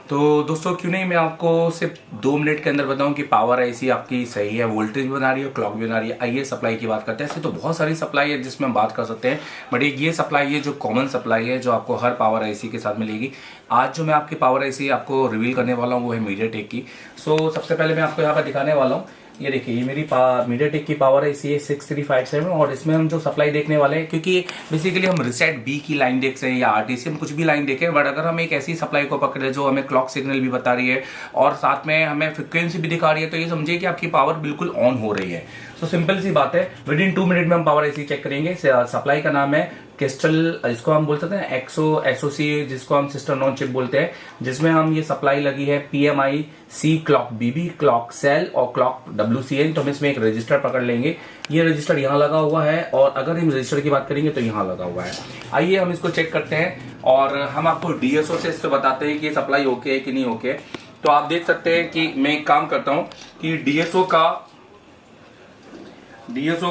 तो दोस्तों क्यों नहीं मैं आपको सिर्फ 2 मिनट के अंदर बताऊं कि पावर आईसी आपकी सही है, वोल्टेज भी बना रही है, क्लॉक भी बना रही है। आइए सप्लाई की बात करते हैं। ऐसे तो बहुत सारी सप्लाई है जिसमें हम बात कर सकते हैं, बट एक ये सप्लाई है जो कॉमन सप्लाई है जो आपको हर पावर आईसी के साथ मिलेगी। आज जो मैं आपकी पावर आईसी आपको रिवील करने वाला हूँ वो है मीडियाटेक की। सबसे पहले मैं आपको यहाँ पर दिखाने वाला हूँ। ये देखिए, ये मेरी मीडियाटेक की पावर आईसी है 6357 और इसमें हम जो सप्लाई देखने वाले हैं, क्योंकि बेसिकली हम रिसेट बी की लाइन देख रहे हैं या आरटीसी हम कुछ भी लाइन देखें, बट अगर हम एक ऐसी सप्लाई को पकड़े जो हमें क्लॉक सिग्नल भी बता रही है और साथ में हमें फ्रिक्वेंसी भी दिखा रही है, तो ये समझिए कि आपकी पावर बिल्कुल ऑन हो रही है। तो सिंपल सी बात है, विद इन 2 मिनट में हम पावर आईसी चेक करेंगे। सप्लाई का नाम है क्रिस्टल, इसको हम बोल सकते हैं एसओसी, जिसको हम सिस्टर नॉन चिप बोलते हैं, जिसमें हम ये सप्लाई लगी है पीएमआई सी क्लॉक बीबी, क्लॉक सेल और क्लॉक डब्ल्यूसीएन। तो हम इसमें एक रजिस्टर पकड़ लेंगे। ये रजिस्टर यहाँ लगा हुआ है और अगर हम रजिस्टर की बात करेंगे तो यहाँ लगा हुआ है। आइए हम इसको चेक करते हैं और हम आपको डीएसओ से इससे बताते हैं कि ये सप्लाई ओके है कि नहीं ओके। तो आप देख सकते हैं कि मैं एक काम करता हूँ कि डीएसओ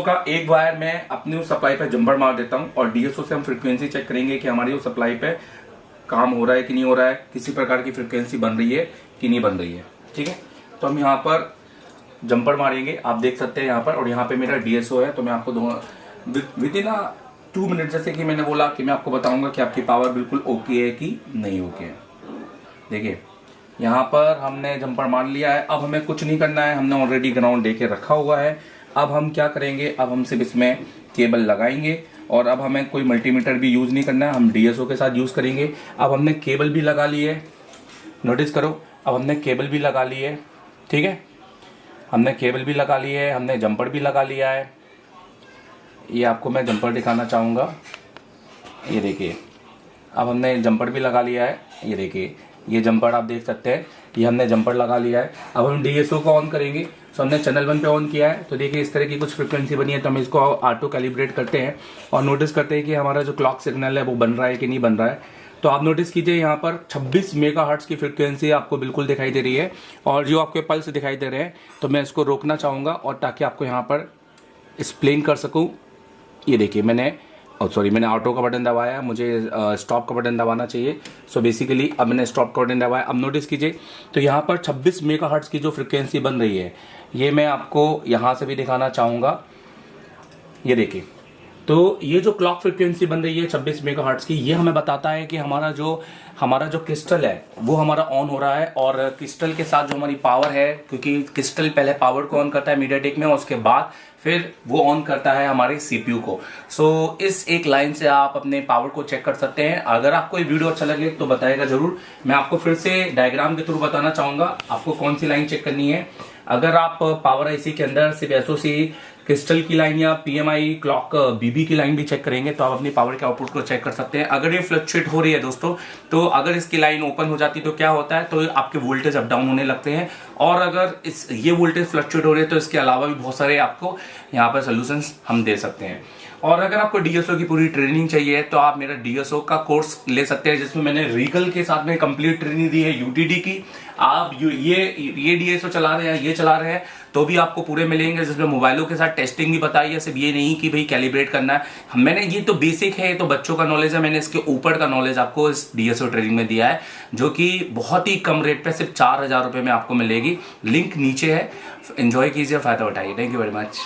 का एक वायर में अपनी उस सप्लाई पे जंपर मार देता हूं और डीएसओ से हम फ्रीक्वेंसी चेक करेंगे कि हमारी उस सप्लाई पे काम हो रहा है कि नहीं हो रहा है, किसी प्रकार की फ्रीक्वेंसी बन रही है कि नहीं बन रही है। ठीक है, तो हम यहाँ पर जंपर मारेंगे, आप देख सकते हैं यहाँ पर, और यहाँ पे मेरा डीएसओ है। तो मैं आपको विद इन 2 मिनट, जैसे कि मैंने बोला कि मैं आपको बताऊंगा कि आपकी पावर बिल्कुल ओके है कि नहीं ओके है। देखिए यहाँ पर हमने जंपर मार लिया है। अब हमें कुछ नहीं करना है, हमने ऑलरेडी ग्राउंड दे के रखा हुआ है। अब हम क्या करेंगे, अब हम सिर्फ इसमें केबल लगाएंगे और अब हमें कोई मल्टीमीटर भी यूज नहीं करना है, हम डीएसओ के साथ यूज करेंगे। अब हमने केबल भी लगा ली है, नोटिस करो, अब हमने केबल भी लगा ली है। ठीक है, हमने केबल भी लगा ली है, हमने जंपर भी लगा लिया है। ये आपको मैं जंपर दिखाना चाहूँगा, ये देखिए, अब हमने जंपर भी लगा लिया है। ये देखिए, ये जंपर आप देख सकते हैं, ये हमने जंपर लगा लिया है। अब हम डीएसओ को ऑन करेंगे। तो हमने चैनल 1 पे ऑन किया है, तो देखिए इस तरह की कुछ फ्रिक्वेंसी बनी है। तो हम इसको ऑटो कैलिब्रेट करते हैं और नोटिस करते हैं कि हमारा जो क्लॉक सिग्नल है वो बन रहा है कि नहीं बन रहा है। तो आप नोटिस कीजिए, यहाँ पर 26 मेगाहर्ट्ज की फ्रिक्वेंसी आपको बिल्कुल दिखाई दे रही है और जो आपके पल्स दिखाई दे रहे हैं, तो मैं इसको रोकना चाहूँगा और ताकि आपको यहाँ पर एक्सप्लेन कर सकूँ। ये देखिए, मैंने ऑटो का बटन दबाया, मुझे स्टॉप का बटन दबाना चाहिए। सो बेसिकली अब मैंने स्टॉप का बटन दबाया। अब नोटिस कीजिए, तो यहाँ पर 26 मेगाहर्ट्ज की जो फ्रिक्वेंसी बन रही है, ये मैं आपको यहाँ से भी दिखाना चाहूँगा। ये देखिए, तो ये जो क्लॉक फ्रिक्वेंसी बन रही है 26 मेगाहर्ट्ज की, ये हमें बताता है कि हमारा जो क्रिस्टल है वो हमारा ऑन हो रहा है। और क्रिस्टल के साथ जो हमारी पावर है, क्योंकि क्रिस्टल पहले पावर को ऑन करता है मीडियाटेक में और उसके बाद फिर वो ऑन करता है हमारे सीपीयू को। इस एक लाइन से आप अपने पावर को चेक कर सकते हैं। अगर आपको ये वीडियो अच्छा लगे तो बताइएगा जरूर। मैं आपको फिर से डायग्राम के थ्रू बताना चाहूंगा आपको कौन सी लाइन चेक करनी है। अगर आप पावर आईसी के अंदर सिर्फ एसओसी क्रिस्टल की लाइन या पीएमआई क्लॉक बीबी की लाइन भी चेक करेंगे तो आप अपनी पावर के आउटपुट को चेक कर सकते हैं। अगर ये फ्लक्चुएट हो रही है दोस्तों, तो अगर इसकी लाइन ओपन हो जाती तो क्या होता है, तो आपके वोल्टेज अप डाउन होने लगते हैं। और अगर ये वोल्टेज फ्लक्चुएट हो रही है तो इसके अलावा भी बहुत सारे आपको यहाँ पर सोल्यूशंस हम दे सकते हैं। और अगर आपको डीएसओ की पूरी ट्रेनिंग चाहिए तो आप मेरा डीएसओ का कोर्स ले सकते हैं, जिसमें मैंने रीगल के साथ में कंप्लीट ट्रेनिंग दी है यूटीडी की। आप ये डीएसओ चला रहे हैं, ये चला रहे हैं, तो भी आपको पूरे मिलेंगे, जिसमें मोबाइलों के साथ टेस्टिंग भी बताई है। सिर्फ ये नहीं कि भाई कैलिब्रेट करना है। मैंने ये तो बेसिक है, ये तो बच्चों का नॉलेज है, मैंने इसके ऊपर का नॉलेज आपको इस डीएसओ ट्रेनिंग में दिया है, जो कि बहुत ही कम रेट पे सिर्फ 4000 रुपये में आपको मिलेगी। लिंक नीचे है, एंजॉय कीजिए, फायदा उठाइए। Thank you very much.